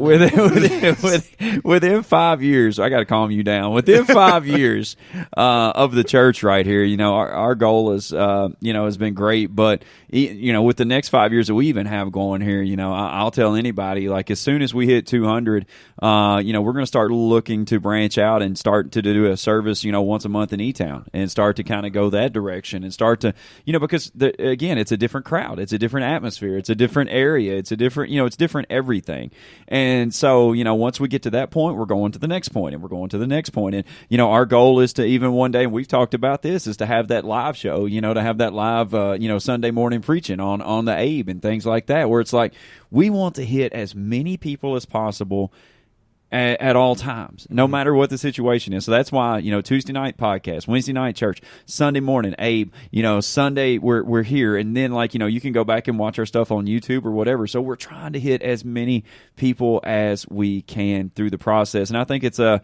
within 5 years, I got to calm you down. Within 5 years of the church right here, our goal is, has been great. But with the next 5 years that we even have going here, I'll tell anybody, like as soon as we hit 200, we're going to start looking to branch out and start to do a service, once a month in E-Town and start to kind of go that direction and start to, because again, it's a different crowd, it's a different atmosphere, it's a different area, it's a different, it's different everything. And so, once we get to that point, we're going to the next point and we're going to the next point. And, our goal is to even one day, and we've talked about this, is to have that live show, to have that live, Sunday morning preaching on the Abe and things like that, where it's like, we want to hit as many people as possible at all times, no matter what the situation is. So that's why, Tuesday night podcast, Wednesday night church, Sunday morning, Abe, Sunday we're here. And then you can go back and watch our stuff on YouTube or whatever. So we're trying to hit as many people as we can through the process. And I think it's I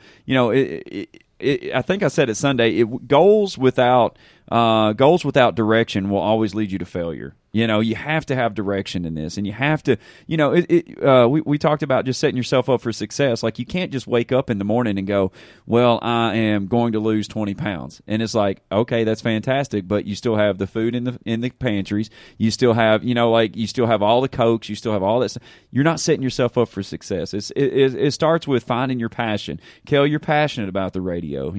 think I said it Sunday, goals without direction will always lead you to failure. You have to have direction in this, and you have to, we talked about just setting yourself up for success. Like, you can't just wake up in the morning and go, well, I am going to lose 20 pounds. And it's like, okay, that's fantastic, but you still have the food in the pantries. You still have, you still have all the Cokes. You still have all that stuff. You're not setting yourself up for success. It starts with finding your passion. Cale, you're passionate about the radio.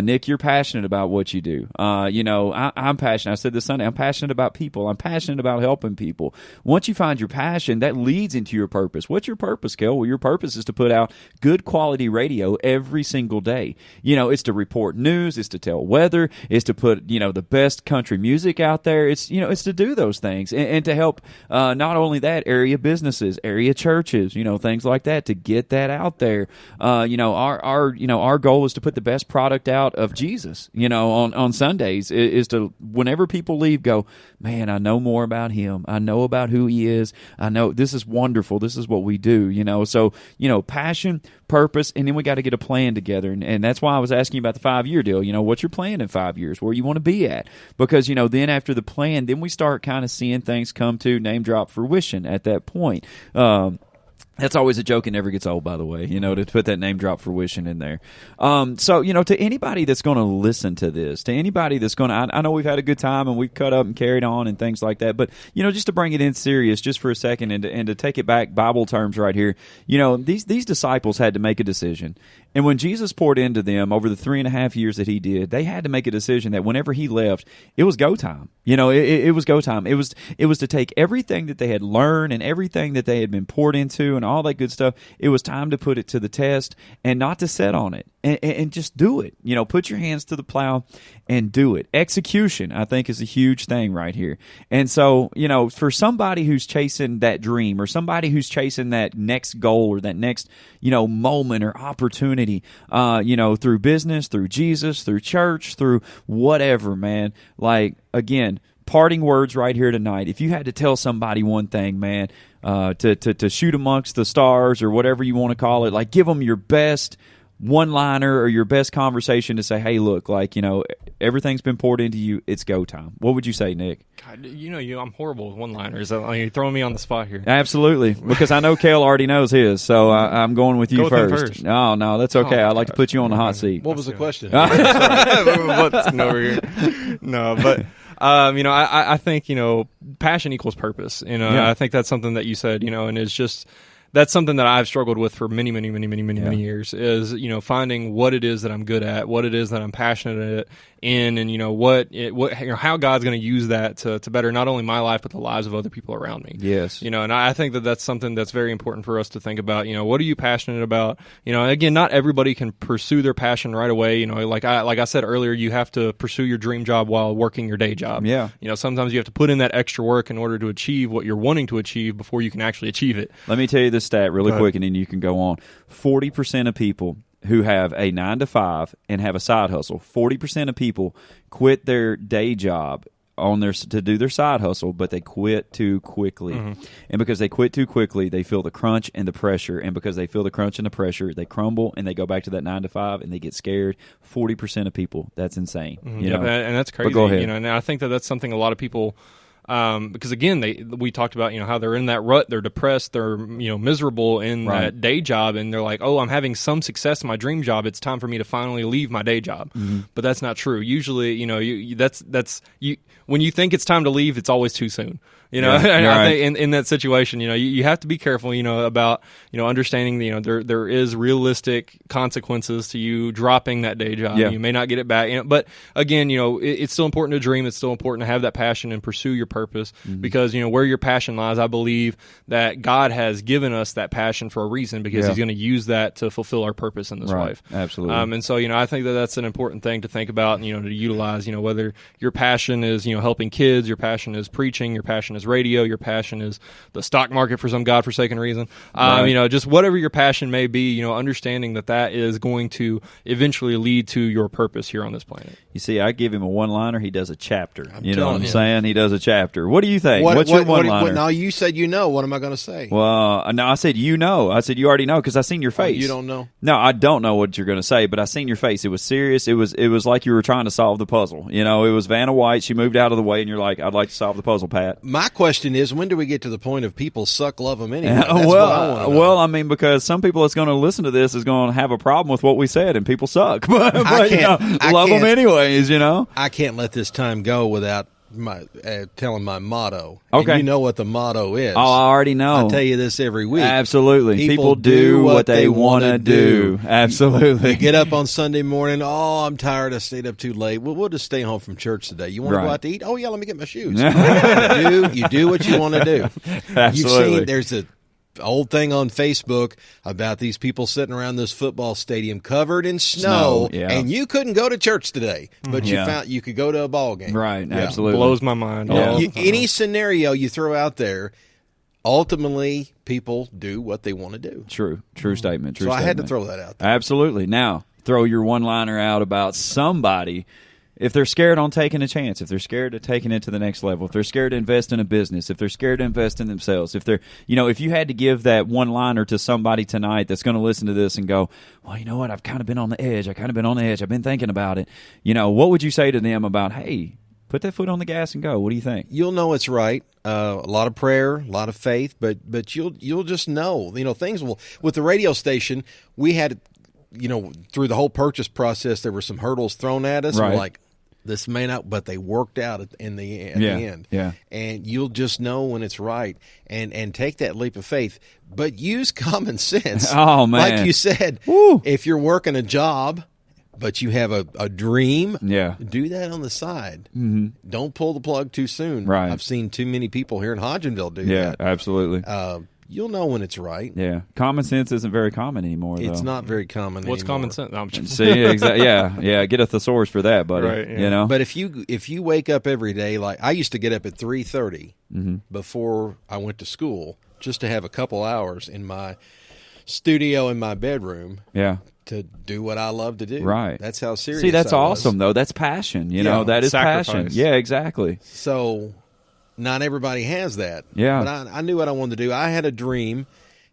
Nick, you're passionate about what you do. I'm passionate. I said this Sunday, I'm passionate about people. I'm passionate about helping people. Once you find your passion, that leads into your purpose. What's your purpose, Cale? Well, your purpose is to put out good quality radio every single day. It's to report news, it's to tell weather, it's to put, the best country music out there. It's, it's to do those things and to help, not only that, area businesses, area churches, things like that, to get that out there. Our goal is to put the best product out of Jesus, on Sundays, is to, whenever people leave, go, man, I know more about him. I know about who he is. I know this is wonderful. This is what we do, So, passion, purpose, and then we got to get a plan together. And that's why I was asking you about the 5-year deal. What's your plan in 5 years? Where you want to be at? Because, then after the plan, then we start kind of seeing things come to name drop fruition at that point. That's always a joke. It never gets old, by the way, to put that name drop fruition in there. So, to anybody that's going to listen to this, to anybody that's going to, I know we've had a good time and we've cut up and carried on and things like that, but, just to bring it in serious just for a second and to take it back Bible terms right here, these disciples had to make a decision. And when Jesus poured into them over the 3.5 years that he did, they had to make a decision that whenever he left, it was go time. It was go time. It was to take everything that they had learned and everything that they had been poured into and all that good stuff. It was time to put it to the test and not to sit on it and just do it. Put your hands to the plow and do it. Execution, I think, is a huge thing right here. And so, for somebody who's chasing that dream or somebody who's chasing that next goal or that next, moment or opportunity, through business, through Jesus, through church, through whatever, man, again, parting words right here tonight. If you had to tell somebody one thing, man, to shoot amongst the stars or whatever you want to call it, give them your best one-liner or your best conversation to say, hey, look, everything's been poured into you. It's go time. What would you say, Nick? God, I'm horrible with one-liners. You're throwing me on the spot here. Absolutely, because I know Cale already knows his, so I'm going with you first. No, that's okay. I'd like to put you on the hot seat. What was the question? What's over here? No, but I think passion equals purpose. I think that's something that you said. And it's just. That's something that I've struggled with for many years is, finding what it is that I'm good at, what it is that I'm passionate in, and, how God's going to use that to better not only my life, but the lives of other people around me. Yes. And I think that that's something that's very important for us to think about. What are you passionate about? Again, not everybody can pursue their passion right away. Like I said earlier, you have to pursue your dream job while working your day job. Yeah. Sometimes you have to put in that extra work in order to achieve what you're wanting to achieve before you can actually achieve it. Let me tell you this stat really quick, and then you can go on. 40% of people who have a 9-to-5 and have a side hustle, 40% of people quit their day job to do their side hustle, but they quit too quickly. Mm-hmm. And because they quit too quickly, they feel the crunch and the pressure. And because they feel the crunch and the pressure, they crumble and they go back to that 9-to-5 and they get scared. 40% of people, that's insane. Mm-hmm. And that's crazy. But go ahead. And I think that that's something a lot of people. Because again, we talked about how they're in that rut, they're depressed, they're miserable in that day job, and they're like, oh, I'm having some success in my dream job. It's time for me to finally leave my day job. Mm-hmm. But that's not true. Usually, when you think it's time to leave, it's always too soon. And I think in that situation, you have to be careful, about, understanding, there is realistic consequences to you dropping that day job. Yeah. You may not get it back. But again, it's still important to dream. It's still important to have that passion and pursue your purpose because, where your passion lies, I believe that God has given us that passion for a reason because He's going to use that to fulfill our purpose in this life. Absolutely. And so, I think that that's an important thing to think about, to utilize, whether your passion is, helping kids, your passion is preaching, your passion is radio, your passion is the stock market for some godforsaken reason. Just whatever your passion may be, understanding that is going to eventually lead to your purpose here on this planet. You see, I give him a one-liner, he does a chapter. You know what I'm saying? He does a chapter. What do you think? What's your one-liner? Now, you said what am I going to say? Well, no, I said I said you already know because I seen your face. You don't know? No, I don't know what you're going to say, but I seen your face. It was serious. It was like you were trying to solve the puzzle. It was Vanna White. She moved out of the way, and you're like, I'd like to solve the puzzle, Pat. My question is, when do we get to the point of people suck, love them anyway? I mean, because some people that's going to listen to this is going to have a problem with what we said, and people suck. but love them anyways, I can't let this time go without my telling my motto. Okay. And you know what the motto is. Oh, I already know. I tell you this every week. Absolutely. People do what they want to do. Absolutely. You get up on Sunday morning, I'm tired, I stayed up too late. Well, we'll just stay home from church today. You want to go out to eat? Oh, yeah, let me get my shoes. You do what you want to do. Absolutely. You've seen, there's a old thing on Facebook about these people sitting around this football stadium covered in snow, and you couldn't go to church today, but you found you could go to a ball game. Right, absolutely. Blows my mind. Any scenario you throw out there, ultimately people do what they want to do. True statement. So I had to throw that out there. Absolutely. Now, throw your one-liner out about somebody. If they're scared on taking a chance, if they're scared of taking it to the next level, if they're scared to invest in a business, if they're scared to invest in themselves, if they're, if you had to give that one-liner to somebody tonight that's going to listen to this and go, well, you know what, I've kind of been on the edge. I've been thinking about it. What would you say to them about, hey, put that foot on the gas and go. What do you think? You'll know it's right. A lot of prayer, a lot of faith, but you'll just know. Things will. With the radio station, we had, through the whole purchase process, there were some hurdles thrown at us. Right. We're like, this may not, but they worked out at the end. Yeah. And you'll just know when it's right, and take that leap of faith. But use common sense. Oh, man. Like you said, Woo. if you're working a job, but you have a dream, Yeah. do that on the side. Mm-hmm. Don't pull the plug too soon. Right. I've seen too many people here in Hodgenville do Yeah, that. absolutely. You'll know when it's right. Yeah. Common sense isn't very common anymore, though. It's not very common What's anymore. common sense? No, I'm just- See, exactly. Yeah. Get a thesaurus for that, buddy. Right, yeah. But if you wake up every day, like I used to get up at 3:30 before I went to school, just to have a couple hours in my studio in my bedroom Yeah. to do what I love to do. Right. That's how serious. See, that's I was. awesome, though. That's passion. You know, that is sacrifice. passion. Yeah, exactly. So, not everybody has that. Yeah. But I knew what I wanted to do. I had a dream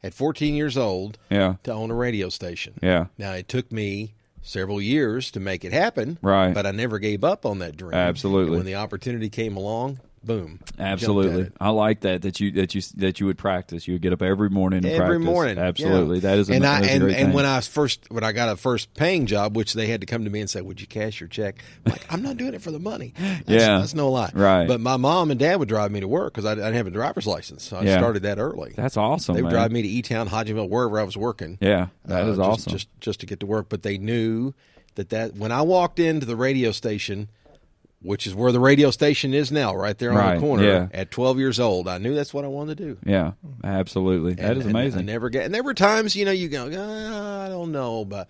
at 14 years old Yeah. to own a radio station. Yeah. Now, it took me several years to make it happen. Right. But I never gave up on that dream. Absolutely. And when the opportunity came along, boom. jumped at Absolutely. it. I like that you would practice. You would get up every morning and Every practice. morning, Absolutely. yeah. That is a, that's a great thing. when I got a first paying job, which they had to come to me and say, "Would you cash your check?" I'm like, I'm not doing it for the money. That's no lie. Right. But my mom and dad would drive me to work because I didn't have a driver's license, so I Yeah. started that early. That's awesome. They would man. drive me to E-Town, Hodgenville, wherever I was working. Yeah, that is awesome. Just to get to work. But they knew that when I walked into the radio station, which is where the radio station is now, right there on Right, the corner, yeah. at 12 years old, I knew that's what I wanted to do. Yeah, absolutely. That is amazing. I never get, and there were times, you go, I don't know, but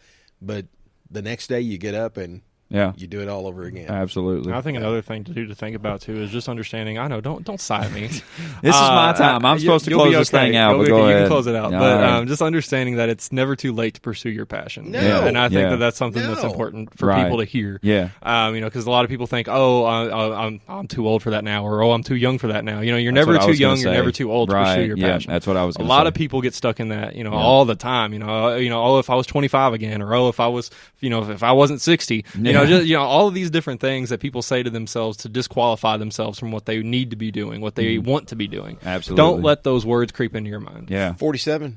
the next day you get up and Yeah, you do it all over again. Absolutely. I think another thing to think about too is just understanding. I know, don't sigh at me. This is my time. I'm supposed to you'll close be this okay. thing out, You'll but be go okay. You ahead. can close it out. All But right. just understanding that it's never too late to pursue your passion. No. Yeah. And I think Yeah. that's something that's No. important for Right. people to hear. Yeah. Because a lot of people think, I'm too old for that now, or I'm too young for that now. You're That's never what I too was gonna young. You're say. never too old to Right. pursue your Yeah, passion. that's what I was A gonna lot say. of people get stuck in that, all the time. If I was 25 again, or if I was, if I wasn't 60. All of these different things that people say to themselves to disqualify themselves from what they need to be doing, what they want to be doing. Absolutely. Don't let those words creep into your mind. Yeah. 47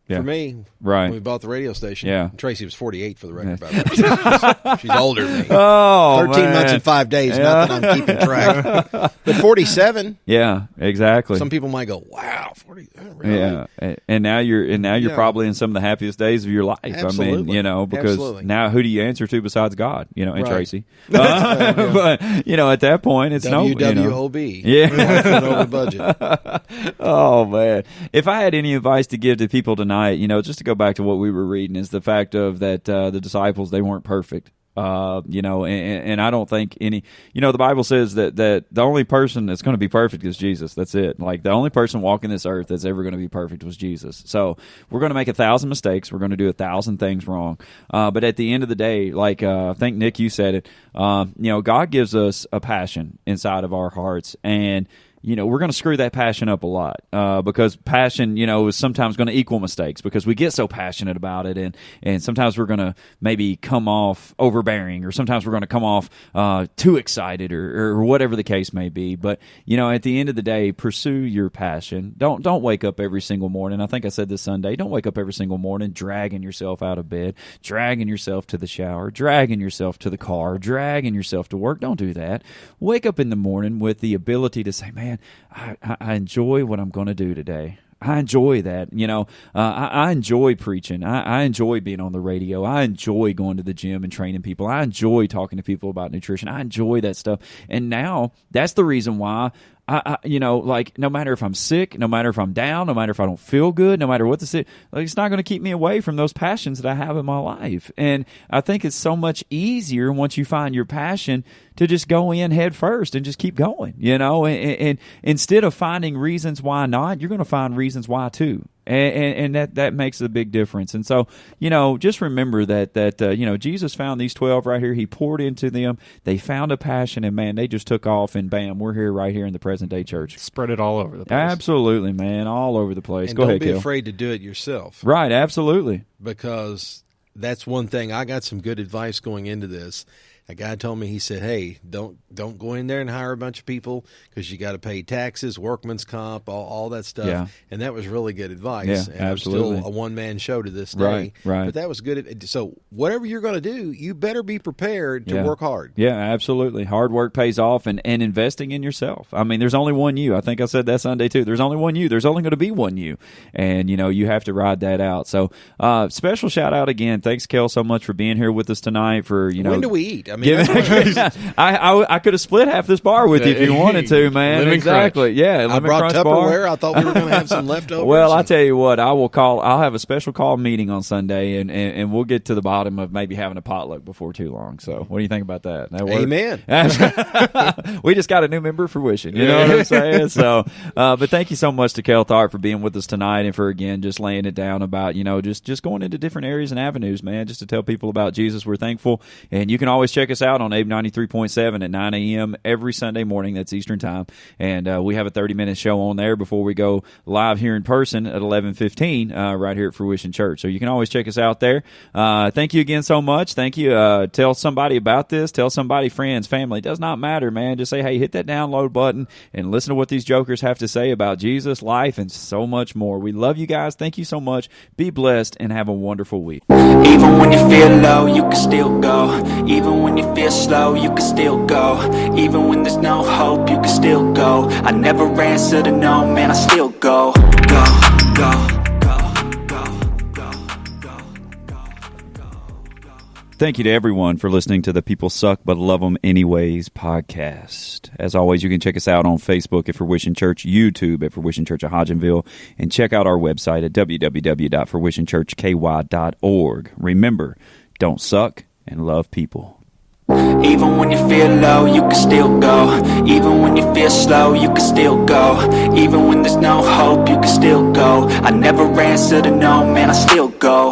Yeah. for me. Right. When we bought the radio station. Yeah. Tracy was 48 for the record, by the way. She's older than me. Oh, 13 man. months and 5 days. Not that I'm keeping track. But 47, Yeah, exactly. some people might go, wow, 40. Really? Yeah, and now you're Yeah. probably in some of the happiest days of your life. Absolutely. I mean, because Absolutely. now who do you answer to besides God? And Right. Tracy. But at that point, it's WWOB. Yeah. Went over budget. Oh man! If I had any advice to give to people tonight, just to go back to what we were reading, is the fact of that the disciples, they weren't perfect. And I don't think any. The Bible says that the only person that's going to be perfect is Jesus. That's it. Like the only person walking this earth that's ever going to be perfect was Jesus. So we're going to make 1,000 mistakes. We're going to do 1,000 things wrong. But at the end of the day, like I think Nick, you said it. God gives us a passion inside of our hearts, and we're going to screw that passion up a lot because passion, is sometimes going to equal mistakes because we get so passionate about it, and sometimes we're going to maybe come off overbearing, or sometimes we're going to come off too excited, or whatever the case may be. But at the end of the day, pursue your passion. Don't wake up every single morning. I think I said this Sunday. Don't wake up every single morning dragging yourself out of bed, dragging yourself to the shower, dragging yourself to the car, dragging yourself to work. Don't do that. Wake up in the morning with the ability to say, man, I enjoy what I'm going to do today. I enjoy that. I enjoy preaching. I enjoy being on the radio. I enjoy going to the gym and training people. I enjoy talking to people about nutrition. I enjoy that stuff. And now that's the reason why no matter if I'm sick, no matter if I'm down, no matter if I don't feel good, no matter what it's not going to keep me away from those passions that I have in my life. And I think it's so much easier once you find your passion to just go in head first and just keep going, and instead of finding reasons why not, you're going to find reasons why too. And that makes a big difference. And so, just remember that Jesus found these 12 right here. He poured into them. They found a passion, and man, they just took off, and bam, we're here right here in the present day church. Spread it all over the place. Absolutely, man, all over the place. And Go don't ahead, be Cale. afraid to do it yourself. Right, absolutely. Because that's one thing. I got some good advice going into this. a guy told me, he said, hey, don't go in there and hire a bunch of people because you got to pay taxes, workman's comp, all that stuff. Yeah. And that was really good advice. Yeah, and absolutely. I'm still a one-man show to this day. Right. But that was good. So whatever you're going to do, you better be prepared to work hard. Yeah, absolutely. Hard work pays off, and investing in yourself. I mean, there's only one you. I think I said that Sunday too. There's only one you. There's only going to be one you. And, you have to ride that out. So special shout out again. Thanks, Cale, so much for being here with us tonight. When do we eat? I mean, I could have split half this bar with you if you wanted to, man. Lemon exactly. Crunch. Yeah, I brought Tupperware. I thought we were going to have some leftovers. Well, I'll tell you what. I'll have a special call meeting on Sunday, and we'll get to the bottom of maybe having a potluck before too long. So what do you think about that? That work? Amen. We just got a new member for Wishing. You know what I'm saying? So, but thank you so much to Cale Tharp for being with us tonight, and for again just laying it down about just going into different areas and avenues, man, just to tell people about Jesus. We're thankful, and you can always check us out on Abe 93.7 at 9 a.m. every Sunday morning. That's Eastern time, and we have a 30-minute show on there before we go live here in person at 11:15 right here at Fruition Church. So you can always check us out there. Thank you again so much. Thank you. Tell somebody about this. Tell somebody, friends, family. It does not matter, man. Just say, hey, hit that download button and listen to what these jokers have to say about Jesus, life, and so much more. We love you guys. Thank you so much. Be blessed and have a wonderful week. Even when you feel low, you can still go. Even when you feel slow, you can still go. Even when there's no hope, you can still go. I never answer to no, man, I still go. Thank you to everyone for listening to the People Suck But Love Them Anyways podcast. As always, you can check us out on Facebook at Fruition Church, YouTube at Fruition Church of Hodgenville, and check out our website at www.fruitionchurchky.org. Remember, don't suck and love people. Even when you feel low, you can still go. Even when you feel slow, you can still go. Even when there's no hope, you can still go. I never answer to no, man, I still go.